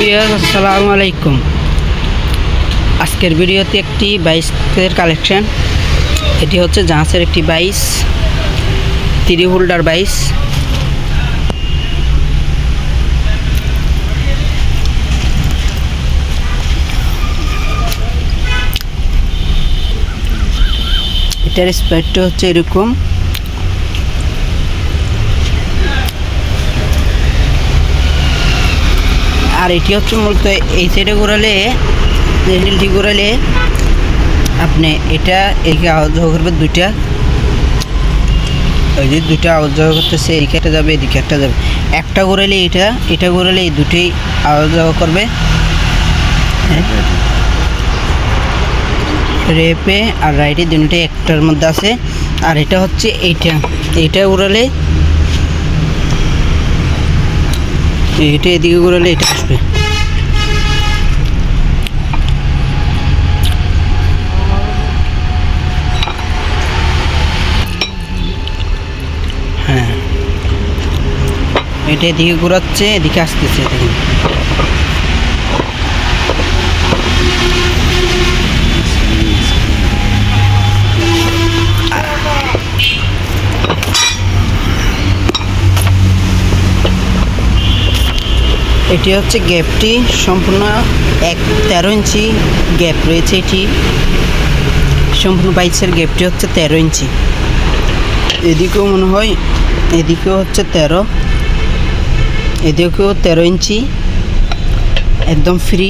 Viewers আসসালামু আলাইকুম। আজকের ভিডিওতে একটি বাইসের কালেকশন। এটি হচ্ছে জাহাজের একটি বাইস, 3 হোল্ডার বাইস। এটার স্প্রাইটটা হচ্ছে এরকম। আর এটি হচ্ছে মূলত এই সাইডে ঘোরালে, হ্যান্ডেলটি ঘোরালে আপনি এটা এদিকে আওয়াজ করবে দুইটা, ওই যে দুইটা আওয়াজ করতেছে, এদিকে একটা যাবে এদিকে একটা যাবে। একটা ঘোরালে এটা ঘোরালে এই দুটোই আওয়াজ করবে রেপে আর রাইটে, দুটোই একটার মধ্যে আছে। আর এটা হচ্ছে এইটা ঘোরালে, এটা এদিকে ঘোরালে এটা আসবে। হ্যাঁ, এটা এদিকে ঘোরাচ্ছে, এদিকে আসতেছে। দেখুন, এটি হচ্ছে গ্যাপটি সম্পূর্ণ 13 ইঞ্চি গ্যাপ রয়েছে। এটি সম্পূর্ণ বাইসের গ্যাপটি হচ্ছে 13 ইঞ্চি। এদিকেও মনে হয়, এদিকেও হচ্ছে 13, এদিকেও 13 ইঞ্চি। একদম ফ্রি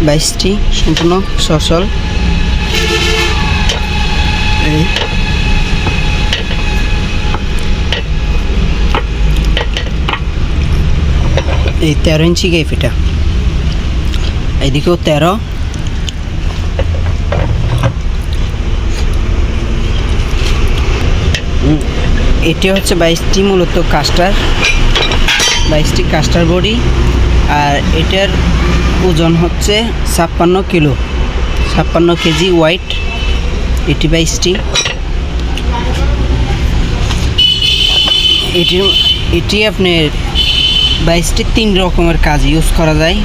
বাইসটি, সম্পূর্ণ সচল। এই 13 ইঞ্চি গ্যাপ এটা, এদিকেও 13। এটি হচ্ছে বাইসটি মূলত বাইসটি কাস্টার বডি। আর এটার ওজন হচ্ছে 56 কেজি ওয়াইট এটি বাইসটি। এটি আপনার বাইসটি 3 রকমের কাজ ইউজ করা যায়।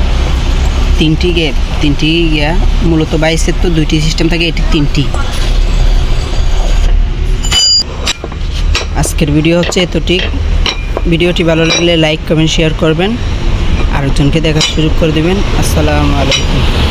তিনটি গিয়া মূলত বাইসের তো 2টি সিস্টেম থাকে, এটি 3টি। আজকের ভিডিও হচ্ছে এতটি। ভিডিওটি ভালো লাগলে লাইক কমেন্ট শেয়ার করবেন, আরেকজনকে দেখার সুযোগ করে দেবেন। আসসালামু আলাইকুম।